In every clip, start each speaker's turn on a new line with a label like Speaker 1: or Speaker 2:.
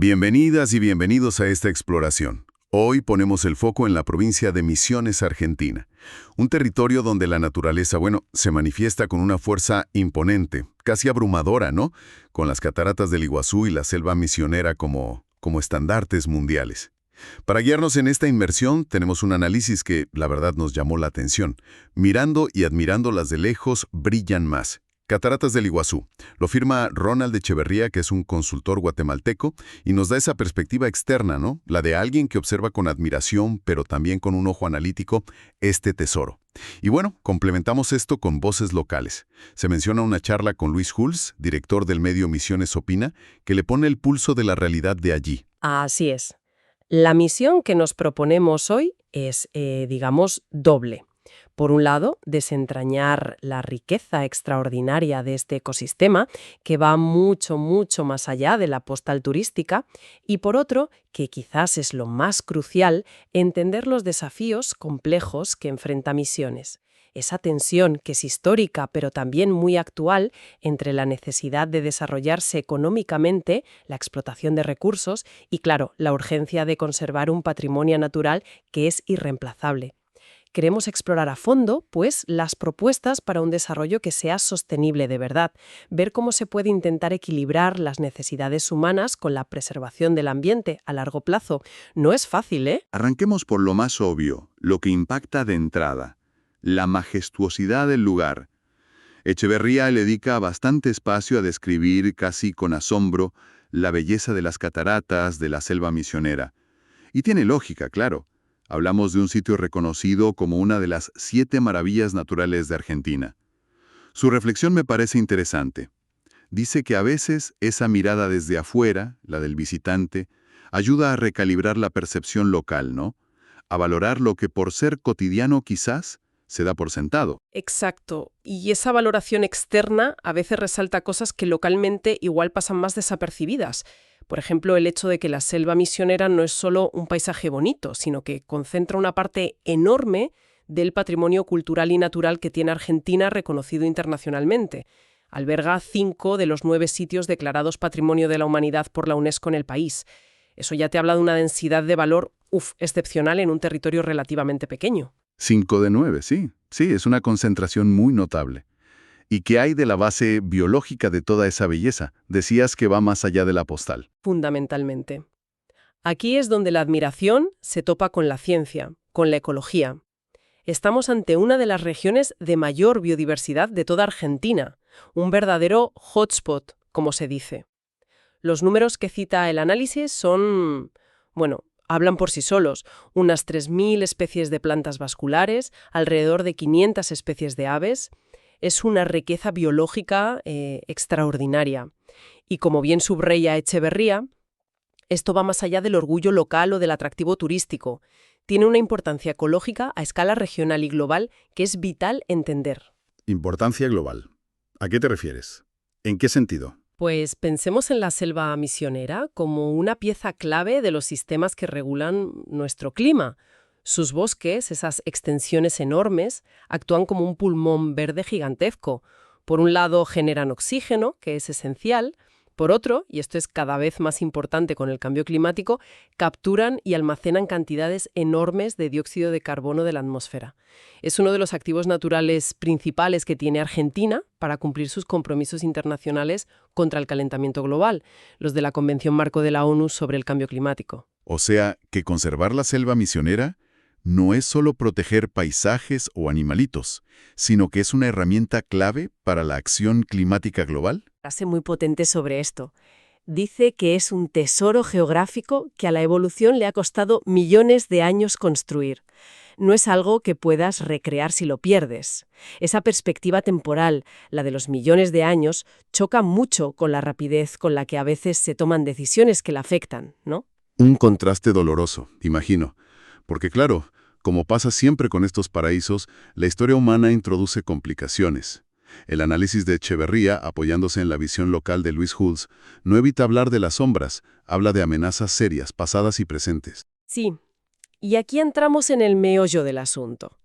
Speaker 1: Bienvenidas y bienvenidos a esta exploración. Hoy ponemos el foco en la provincia de Misiones, Argentina, un territorio donde la naturaleza, se manifiesta con una fuerza imponente, casi abrumadora, ¿no? Con las cataratas del Iguazú y la selva misionera como estandartes mundiales. Para guiarnos en esta inmersión, tenemos un análisis que, la verdad, nos llamó la atención. Mirando y admirándolas de lejos, brillan más. Cataratas del Iguazú. Lo firma Ronald Echeverría, que es un consultor guatemalteco, y nos da esa perspectiva externa, ¿no? La de alguien que observa con admiración, pero también con un ojo analítico, este tesoro. Y complementamos esto con voces locales. Se menciona una charla con Luis Hulz, director del medio Misiones Opina, que le pone el pulso de la realidad de allí.
Speaker 2: Así es. La misión que nos proponemos hoy es, doble. Por un lado, desentrañar la riqueza extraordinaria de este ecosistema, que va mucho, mucho más allá de la postal turística, y por otro, que quizás es lo más crucial, entender los desafíos complejos que enfrenta Misiones. Esa tensión que es histórica, pero también muy actual, entre la necesidad de desarrollarse económicamente, la explotación de recursos y, claro, la urgencia de conservar un patrimonio natural que es irreemplazable. Queremos explorar a fondo, pues, las propuestas para un desarrollo que sea sostenible de verdad, ver cómo se puede intentar equilibrar las necesidades humanas con la preservación del ambiente a largo plazo. No es fácil, ¿eh?
Speaker 3: Arranquemos por lo más obvio, lo que impacta de entrada, la majestuosidad del lugar. Echeverría le dedica bastante espacio a describir, casi con asombro, la belleza de las cataratas de la selva misionera. Y tiene lógica, claro. Hablamos de un sitio reconocido como una de las 7 maravillas naturales de Argentina. Su reflexión me parece interesante. Dice que a veces esa mirada desde afuera, la del visitante, ayuda a recalibrar la percepción local, ¿no? A valorar lo que por ser cotidiano quizás se da por sentado.
Speaker 2: Exacto. Y esa valoración externa a veces resalta cosas que localmente igual pasan más desapercibidas. Por ejemplo, el hecho de que la selva misionera no es solo un paisaje bonito, sino que concentra una parte enorme del patrimonio cultural y natural que tiene Argentina reconocido internacionalmente. Alberga 5 de los 9 sitios declarados Patrimonio de la Humanidad por la UNESCO en el país. Eso ya te habla de una densidad de valor, excepcional en un territorio relativamente pequeño.
Speaker 3: 5 de 9, sí. Sí, es una concentración muy notable. ¿Y qué hay de la base biológica de toda esa belleza? Decías que va más allá de la postal.
Speaker 2: Fundamentalmente. Aquí es donde la admiración se topa con la ciencia, con la ecología. Estamos ante una de las regiones de mayor biodiversidad de toda Argentina, un verdadero hotspot, como se dice. Los números que cita el análisis son, hablan por sí solos, unas 3.000 especies de plantas vasculares, alrededor de 500 especies de aves. Es una riqueza biológica extraordinaria. Y como bien subraya Echeverría, esto va más allá del orgullo local o del atractivo turístico. Tiene una importancia ecológica a escala regional y global que es vital entender.
Speaker 3: Importancia global. ¿A qué te refieres? ¿En qué sentido?
Speaker 2: Pues pensemos en la selva misionera como una pieza clave de los sistemas que regulan nuestro clima. Sus bosques, esas extensiones enormes, actúan como un pulmón verde gigantesco. Por un lado generan oxígeno, que es esencial. Por otro, y esto es cada vez más importante con el cambio climático, capturan y almacenan cantidades enormes de dióxido de carbono de la atmósfera. Es uno de los activos naturales principales que tiene Argentina para cumplir sus compromisos internacionales contra el calentamiento global, los de la Convención Marco de la ONU sobre el Cambio Climático.
Speaker 1: O sea, que conservar la selva misionera no es solo proteger paisajes o animalitos, sino que es una herramienta clave para la acción climática global.
Speaker 2: Frase muy potente sobre esto. Dice que es un tesoro geográfico que a la evolución le ha costado millones de años construir. No es algo que puedas recrear si lo pierdes. Esa perspectiva temporal, la de los millones de años, choca mucho con la rapidez con la que a veces se toman decisiones que la afectan, ¿no?
Speaker 1: Un contraste doloroso, imagino. Porque claro, como pasa siempre con estos paraísos, la historia humana introduce complicaciones. El análisis de Echeverría, apoyándose en la visión local de Luis Hulz, no evita hablar de las sombras, habla de amenazas serias, pasadas y presentes.
Speaker 2: Sí, y aquí entramos en el meollo del asunto.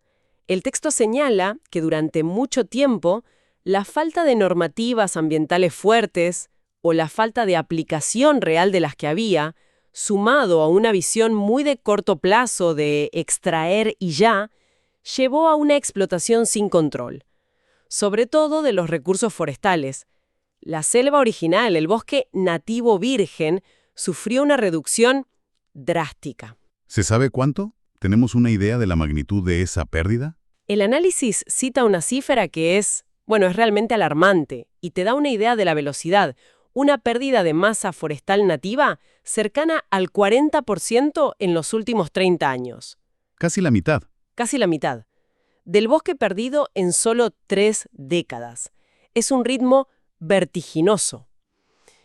Speaker 2: El texto señala que durante mucho tiempo la falta de normativas ambientales fuertes, o la falta de aplicación real de las que había, sumado a una visión muy de corto plazo de extraer y ya, llevó a una explotación sin control, sobre todo de los recursos forestales. La selva original, el bosque nativo virgen, sufrió una reducción drástica.
Speaker 1: ¿Se sabe cuánto? ¿Tenemos una idea de la magnitud de esa pérdida?
Speaker 2: El análisis cita una cifra que es realmente alarmante y te da una idea de la velocidad. Una pérdida de masa forestal nativa cercana al 40% en los últimos 30 años.
Speaker 1: Casi la mitad.
Speaker 2: Casi la mitad. Del bosque perdido en solo 3 décadas. Es un ritmo vertiginoso.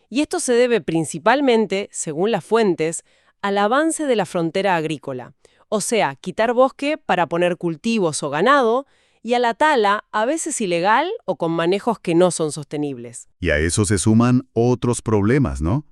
Speaker 2: Y esto se debe principalmente, según las fuentes, al avance de la frontera agrícola. O sea, quitar bosque para poner cultivos o ganado, y a la tala, a veces ilegal o con manejos que no son sostenibles.
Speaker 1: Y a eso se suman otros problemas, ¿no?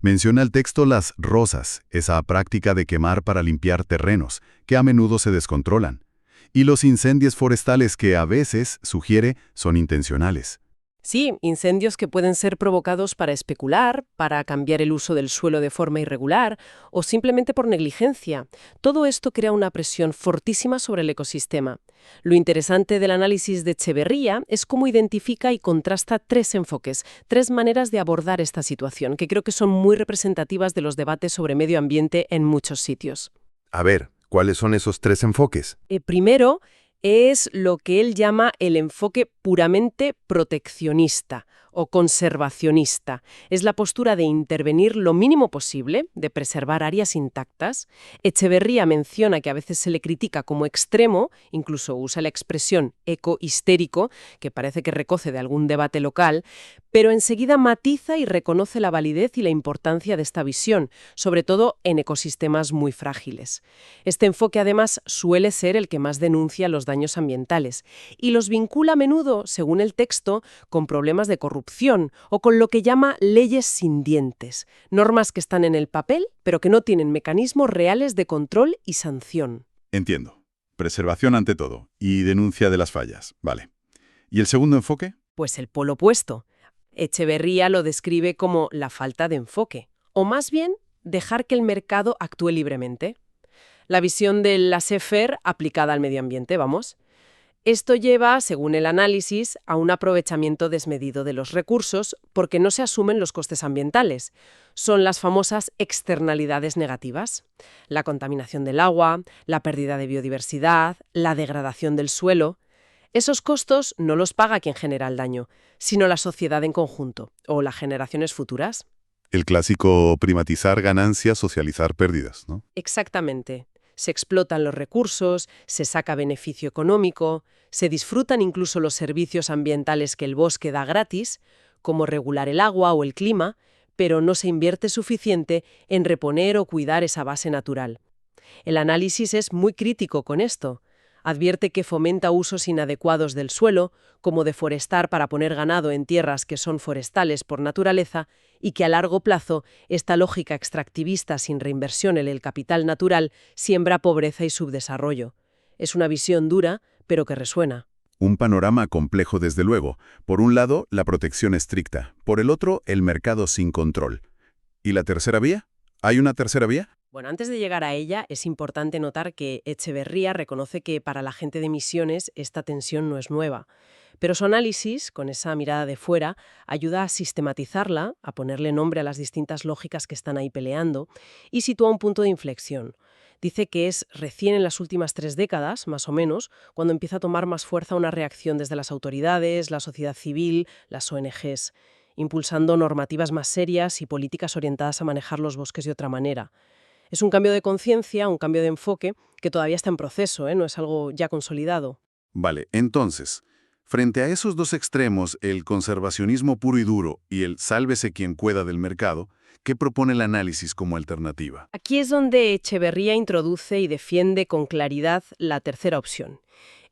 Speaker 1: Menciona el texto las rozas, esa práctica de quemar para limpiar terrenos, que a menudo se descontrolan. Y los incendios forestales que a veces, sugiere, son intencionales.
Speaker 2: Sí, incendios que pueden ser provocados para especular, para cambiar el uso del suelo de forma irregular o simplemente por negligencia. Todo esto crea una presión fortísima sobre el ecosistema. Lo interesante del análisis de Echeverría es cómo identifica y contrasta 3 enfoques, 3 maneras de abordar esta situación, que creo que son muy representativas de los debates sobre medio ambiente en muchos sitios.
Speaker 1: A ver, ¿cuáles son esos 3 enfoques?
Speaker 2: Primero, es lo que él llama el enfoque puramente proteccionista o conservacionista. Es la postura de intervenir lo mínimo posible, de preservar áreas intactas. Echeverría menciona que a veces se le critica como extremo, incluso usa la expresión ecohistérico, que parece que recoge de algún debate local, pero enseguida matiza y reconoce la validez y la importancia de esta visión, sobre todo en ecosistemas muy frágiles. Este enfoque además suele ser el que más denuncia los daños ambientales y los vincula a menudo, según el texto, con problemas de corrupción o con lo que llama leyes sin dientes, normas que están en el papel pero que no tienen mecanismos reales de control y sanción.
Speaker 3: Entiendo. Preservación ante todo y denuncia de las fallas. Vale. ¿Y el segundo enfoque?
Speaker 2: Pues el polo opuesto. Echeverría lo describe como la falta de enfoque, o más bien dejar que el mercado actúe libremente. La visión del laissez-faire aplicada al medio ambiente, vamos. Esto lleva, según el análisis, a un aprovechamiento desmedido de los recursos porque no se asumen los costes ambientales. Son las famosas externalidades negativas. La contaminación del agua, la pérdida de biodiversidad, la degradación del suelo. Esos costos no los paga quien genera el daño, sino la sociedad en conjunto o las generaciones futuras.
Speaker 1: El clásico privatizar ganancias, socializar pérdidas, ¿no?
Speaker 2: Exactamente. Se explotan los recursos, se saca beneficio económico, se disfrutan incluso los servicios ambientales que el bosque da gratis, como regular el agua o el clima, pero no se invierte suficiente en reponer o cuidar esa base natural. El análisis es muy crítico con esto. Advierte que fomenta usos inadecuados del suelo, como deforestar para poner ganado en tierras que son forestales por naturaleza, y que a largo plazo esta lógica extractivista sin reinversión en el capital natural siembra pobreza y subdesarrollo. Es una visión dura, pero que resuena.
Speaker 1: Un panorama complejo desde luego. Por un lado, la protección estricta. Por el otro, el mercado sin control. ¿Y la tercera vía? ¿Hay una tercera vía?
Speaker 2: Bueno, antes de llegar a ella, es importante notar que Echeverría reconoce que para la gente de Misiones esta tensión no es nueva. Pero su análisis, con esa mirada de fuera, ayuda a sistematizarla, a ponerle nombre a las distintas lógicas que están ahí peleando, y sitúa un punto de inflexión. Dice que es recién en las últimas 3 décadas, más o menos, cuando empieza a tomar más fuerza una reacción desde las autoridades, la sociedad civil, las ONGs, impulsando normativas más serias y políticas orientadas a manejar los bosques de otra manera. Es un cambio de conciencia, un cambio de enfoque, que todavía está en proceso, no es algo ya consolidado.
Speaker 1: Vale, entonces, frente a esos dos extremos, el conservacionismo puro y duro y el sálvese quien pueda del mercado, ¿qué propone el análisis como alternativa?
Speaker 2: Aquí es donde Echeverría introduce y defiende con claridad la tercera opción.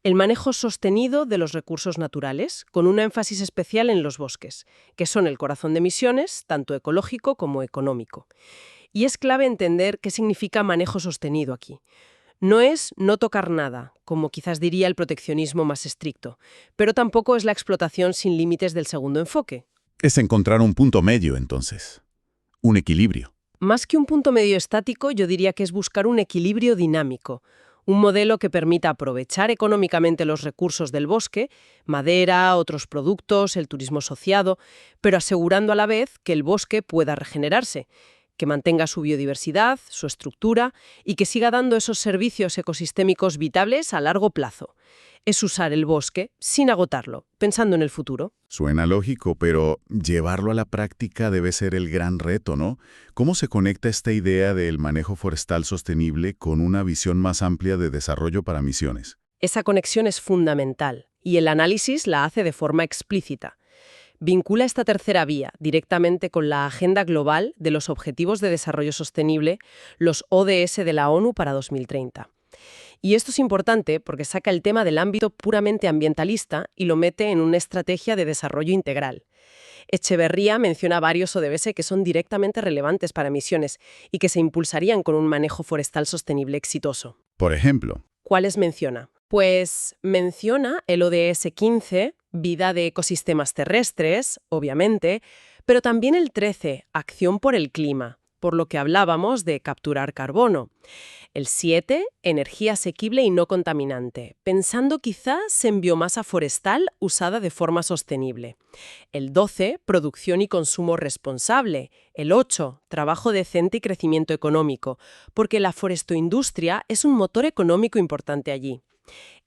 Speaker 2: El manejo sostenido de los recursos naturales, con un énfasis especial en los bosques, que son el corazón de Misiones, tanto ecológico como económico. Y es clave entender qué significa manejo sostenido aquí. No es no tocar nada, como quizás diría el proteccionismo más estricto, pero tampoco es la explotación sin límites del segundo enfoque.
Speaker 4: Es encontrar un punto medio, entonces. Un equilibrio.
Speaker 2: Más que un punto medio estático, yo diría que es buscar un equilibrio dinámico, un modelo que permita aprovechar económicamente los recursos del bosque, madera, otros productos, el turismo asociado, pero asegurando a la vez que el bosque pueda regenerarse, que mantenga su biodiversidad, su estructura y que siga dando esos servicios ecosistémicos vitales a largo plazo. Es usar el bosque sin agotarlo, pensando en el futuro.
Speaker 4: Suena lógico, pero llevarlo a la práctica debe ser el gran reto, ¿no? ¿Cómo se conecta esta idea del manejo forestal sostenible con una visión más amplia de desarrollo para misiones?
Speaker 2: Esa conexión es fundamental y el análisis la hace de forma explícita. Vincula esta tercera vía directamente con la Agenda Global de los Objetivos de Desarrollo Sostenible, los ODS de la ONU para 2030. Y esto es importante porque saca el tema del ámbito puramente ambientalista y lo mete en una estrategia de desarrollo integral. Echeverría menciona varios ODS que son directamente relevantes para misiones y que se impulsarían con un manejo forestal sostenible exitoso.
Speaker 4: Por ejemplo,
Speaker 2: ¿Cuáles menciona? Pues menciona el ODS 15, vida de ecosistemas terrestres, obviamente, pero también el 13, acción por el clima, por lo que hablábamos de capturar carbono. El 7, energía asequible y no contaminante, pensando quizás en biomasa forestal usada de forma sostenible. El 12, producción y consumo responsable. El 8, trabajo decente y crecimiento económico, porque la forestoindustria es un motor económico importante allí.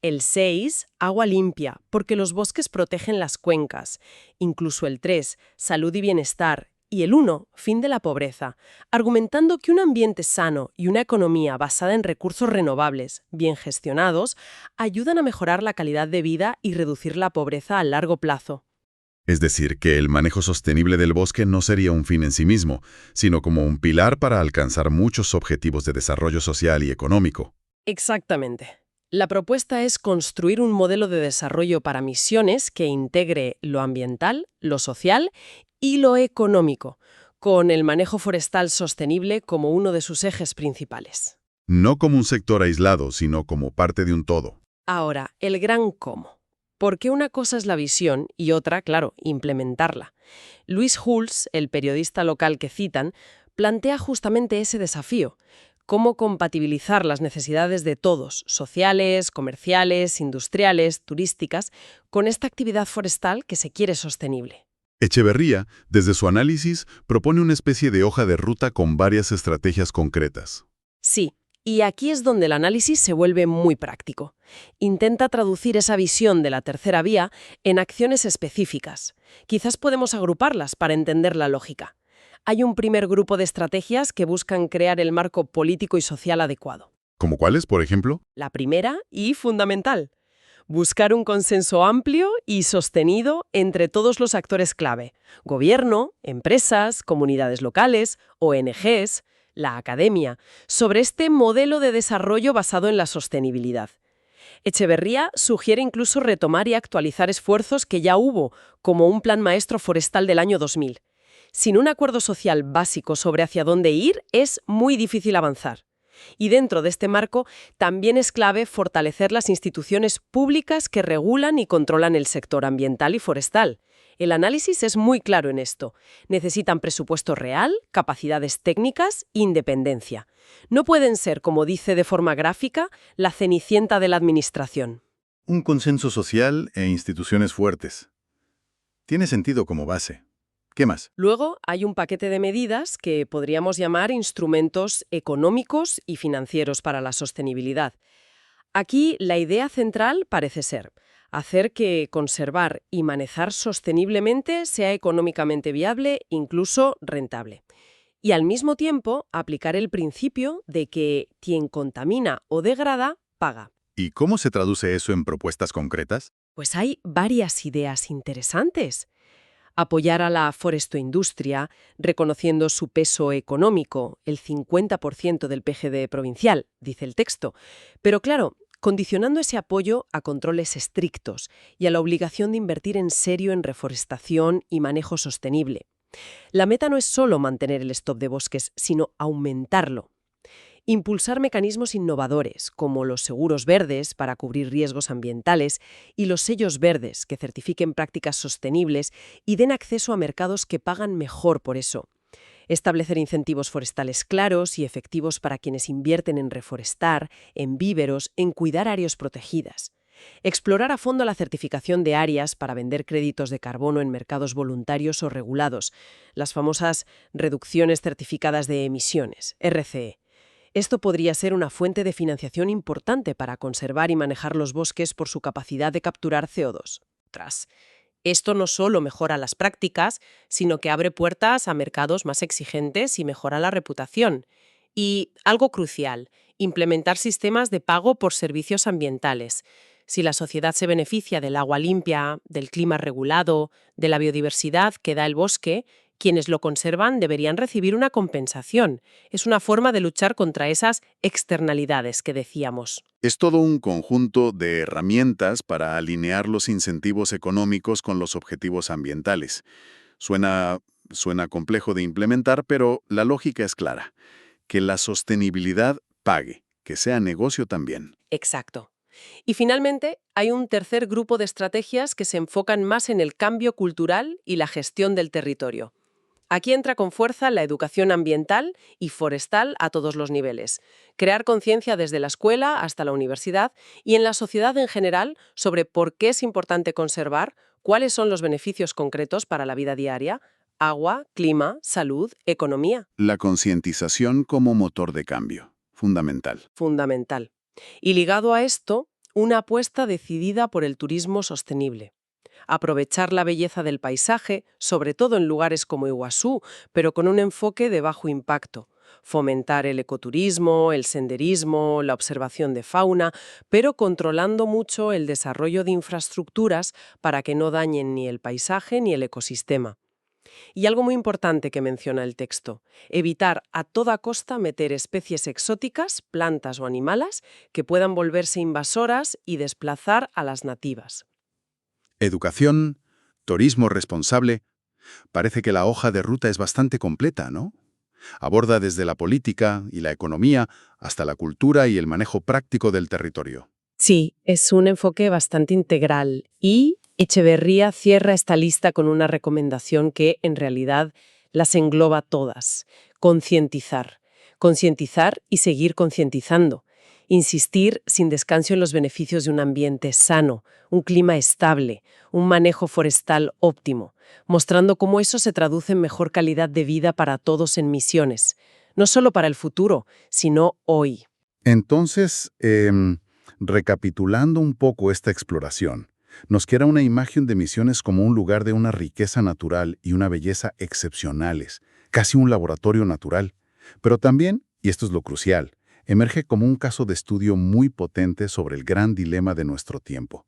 Speaker 2: El 6, agua limpia, porque los bosques protegen las cuencas. Incluso el 3, salud y bienestar. Y el 1, fin de la pobreza, argumentando que un ambiente sano y una economía basada en recursos renovables, bien gestionados, ayudan a mejorar la calidad de vida y reducir la pobreza a largo plazo.
Speaker 1: Es decir, que el manejo sostenible del bosque no sería un fin en sí mismo, sino como un pilar para alcanzar muchos objetivos de desarrollo social y económico.
Speaker 2: Exactamente. La propuesta es construir un modelo de desarrollo para misiones que integre lo ambiental, lo social y lo económico, con el manejo forestal sostenible como uno de sus ejes principales.
Speaker 1: No como un sector aislado, sino como parte de un todo.
Speaker 2: Ahora, el gran cómo. Porque una cosa es la visión y otra, claro, implementarla. Luis Hulse, el periodista local que citan, plantea justamente ese desafío. Cómo compatibilizar las necesidades de todos, sociales, comerciales, industriales, turísticas, con esta actividad forestal que se quiere sostenible.
Speaker 1: Echeverría, desde su análisis, propone una especie de hoja de ruta con varias estrategias concretas.
Speaker 2: Sí, y aquí es donde el análisis se vuelve muy práctico. Intenta traducir esa visión de la tercera vía en acciones específicas. Quizás podemos agruparlas para entender la lógica. Hay un primer grupo de estrategias que buscan crear el marco político y social adecuado.
Speaker 1: ¿Como cuáles, por ejemplo?
Speaker 2: La primera, y fundamental, buscar un consenso amplio y sostenido entre todos los actores clave: gobierno, empresas, comunidades locales, ONGs, la academia, sobre este modelo de desarrollo basado en la sostenibilidad. Echeverría sugiere incluso retomar y actualizar esfuerzos que ya hubo, como un plan maestro forestal del año 2000. Sin un acuerdo social básico sobre hacia dónde ir, es muy difícil avanzar. Y dentro de este marco, también es clave fortalecer las instituciones públicas que regulan y controlan el sector ambiental y forestal. El análisis es muy claro en esto. Necesitan presupuesto real, capacidades técnicas, independencia. No pueden ser, como dice de forma gráfica, la cenicienta de la administración.
Speaker 4: un consenso social e instituciones fuertes. Tiene sentido como base. ¿Qué más?
Speaker 2: Luego hay un paquete de medidas que podríamos llamar instrumentos económicos y financieros para la sostenibilidad. Aquí la idea central parece ser hacer que conservar y manejar sosteniblemente sea económicamente viable, incluso rentable. Y al mismo tiempo aplicar el principio de que quien contamina o degrada, paga.
Speaker 4: ¿Y cómo se traduce eso en propuestas concretas?
Speaker 2: Pues hay varias ideas interesantes. Apoyar a la forestoindustria, reconociendo su peso económico, el 50% del PGB provincial, dice el texto. Pero claro, condicionando ese apoyo a controles estrictos y a la obligación de invertir en serio en reforestación y manejo sostenible. La meta no es solo mantener el stock de bosques, sino aumentarlo. Impulsar mecanismos innovadores, como los seguros verdes para cubrir riesgos ambientales y los sellos verdes que certifiquen prácticas sostenibles y den acceso a mercados que pagan mejor por eso. Establecer incentivos forestales claros y efectivos para quienes invierten en reforestar, en víveros, en cuidar áreas protegidas. Explorar a fondo la certificación de áreas para vender créditos de carbono en mercados voluntarios o regulados, las famosas reducciones certificadas de emisiones, RCE. Esto podría ser una fuente de financiación importante para conservar y manejar los bosques por su capacidad de capturar CO2. Esto no solo mejora las prácticas, sino que abre puertas a mercados más exigentes y mejora la reputación. Y algo crucial, implementar sistemas de pago por servicios ambientales. Si la sociedad se beneficia del agua limpia, del clima regulado, de la biodiversidad que da el bosque, quienes lo conservan deberían recibir una compensación. Es una forma de luchar contra esas externalidades que decíamos.
Speaker 4: Es todo un conjunto de herramientas para alinear los incentivos económicos con los objetivos ambientales. Suena complejo de implementar, pero la lógica es clara. Que la sostenibilidad pague, que sea negocio también.
Speaker 2: Exacto. Y finalmente, hay un tercer grupo de estrategias que se enfocan más en el cambio cultural y la gestión del territorio. Aquí entra con fuerza la educación ambiental y forestal a todos los niveles. Crear conciencia desde la escuela hasta la universidad y en la sociedad en general sobre por qué es importante conservar, cuáles son los beneficios concretos para la vida diaria, agua, clima, salud, economía.
Speaker 4: La concientización como motor de cambio. Fundamental.
Speaker 2: Fundamental. Y ligado a esto, una apuesta decidida por el turismo sostenible. Aprovechar la belleza del paisaje, sobre todo en lugares como Iguazú, pero con un enfoque de bajo impacto. Fomentar el ecoturismo, el senderismo, la observación de fauna, pero controlando mucho el desarrollo de infraestructuras para que no dañen ni el paisaje ni el ecosistema. Y algo muy importante que menciona el texto, evitar a toda costa meter especies exóticas, plantas o animales, que puedan volverse invasoras y desplazar a las nativas.
Speaker 4: Educación, turismo responsable. Parece que la hoja de ruta es bastante completa, ¿no? Aborda desde la política y la economía hasta la cultura y el manejo práctico del territorio.
Speaker 2: Sí, es un enfoque bastante integral y Echeverría cierra esta lista con una recomendación que, en realidad, las engloba todas. Concientizar. Concientizar y seguir concientizando. Insistir sin descanso en los beneficios de un ambiente sano, un clima estable, un manejo forestal óptimo, mostrando cómo eso se traduce en mejor calidad de vida para todos en Misiones. No solo para el futuro, sino hoy.
Speaker 4: Entonces, recapitulando un poco esta exploración, nos queda una imagen de Misiones como un lugar de una riqueza natural y una belleza excepcionales, casi un laboratorio natural. Pero también, y esto es lo crucial, emerge como un caso de estudio muy potente sobre el gran dilema de nuestro tiempo.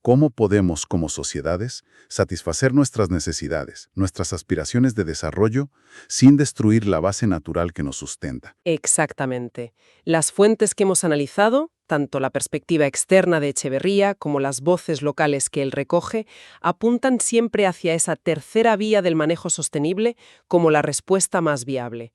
Speaker 4: ¿Cómo podemos, como sociedades, satisfacer nuestras necesidades, nuestras aspiraciones de desarrollo, sin destruir la base natural que nos sustenta?
Speaker 2: Exactamente. Las fuentes que hemos analizado, tanto la perspectiva externa de Echeverría como las voces locales que él recoge, apuntan siempre hacia esa tercera vía del manejo sostenible como la respuesta más viable.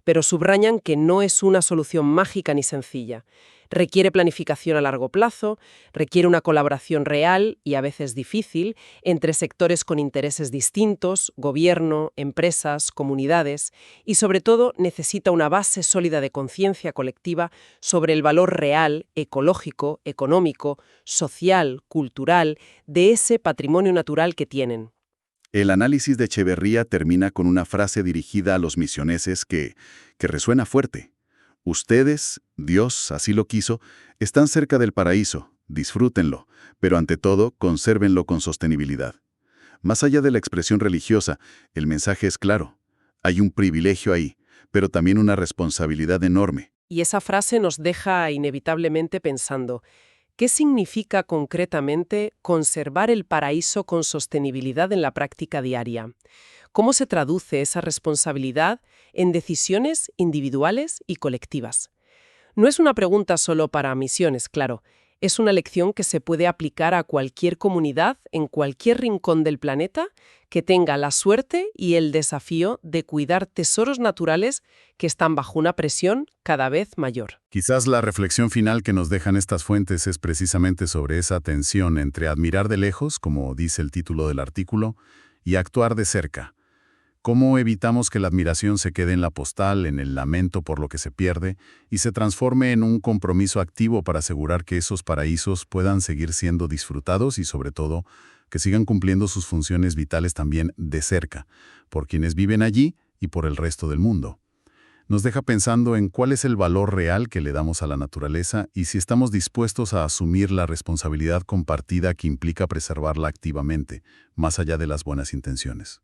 Speaker 2: Pero subrayan que no es una solución mágica ni sencilla. Requiere planificación a largo plazo, requiere una colaboración real y a veces difícil entre sectores con intereses distintos, gobierno, empresas, comunidades, y sobre todo necesita una base sólida de conciencia colectiva sobre el valor real, ecológico, económico, social, cultural, de ese patrimonio natural que tienen.
Speaker 4: El análisis de Echeverría termina con una frase dirigida a los misioneses que resuena fuerte. Ustedes, Dios así lo quiso, están cerca del paraíso, disfrútenlo, pero ante todo, consérvenlo con sostenibilidad. Más allá de la expresión religiosa, el mensaje es claro. Hay un privilegio ahí, pero también una responsabilidad enorme.
Speaker 2: Y esa frase nos deja inevitablemente pensando, ¿qué significa concretamente conservar el paraíso con sostenibilidad en la práctica diaria? ¿Cómo se traduce esa responsabilidad en decisiones individuales y colectivas? No es una pregunta solo para Misiones, claro. Es una lección que se puede aplicar a cualquier comunidad, en cualquier rincón del planeta, que tenga la suerte y el desafío de cuidar tesoros naturales que están bajo una presión cada vez mayor.
Speaker 1: Quizás la reflexión final que nos dejan estas fuentes es precisamente sobre esa tensión entre admirar de lejos, como dice el título del artículo, y actuar de cerca. ¿Cómo evitamos que la admiración se quede en la postal, en el lamento por lo que se pierde, y se transforme en un compromiso activo para asegurar que esos paraísos puedan seguir siendo disfrutados y, sobre todo, que sigan cumpliendo sus funciones vitales también de cerca, por quienes viven allí y por el resto del mundo? Nos deja pensando en cuál es el valor real que le damos a la naturaleza y si estamos dispuestos a asumir la responsabilidad compartida que implica preservarla activamente, más allá de las buenas intenciones.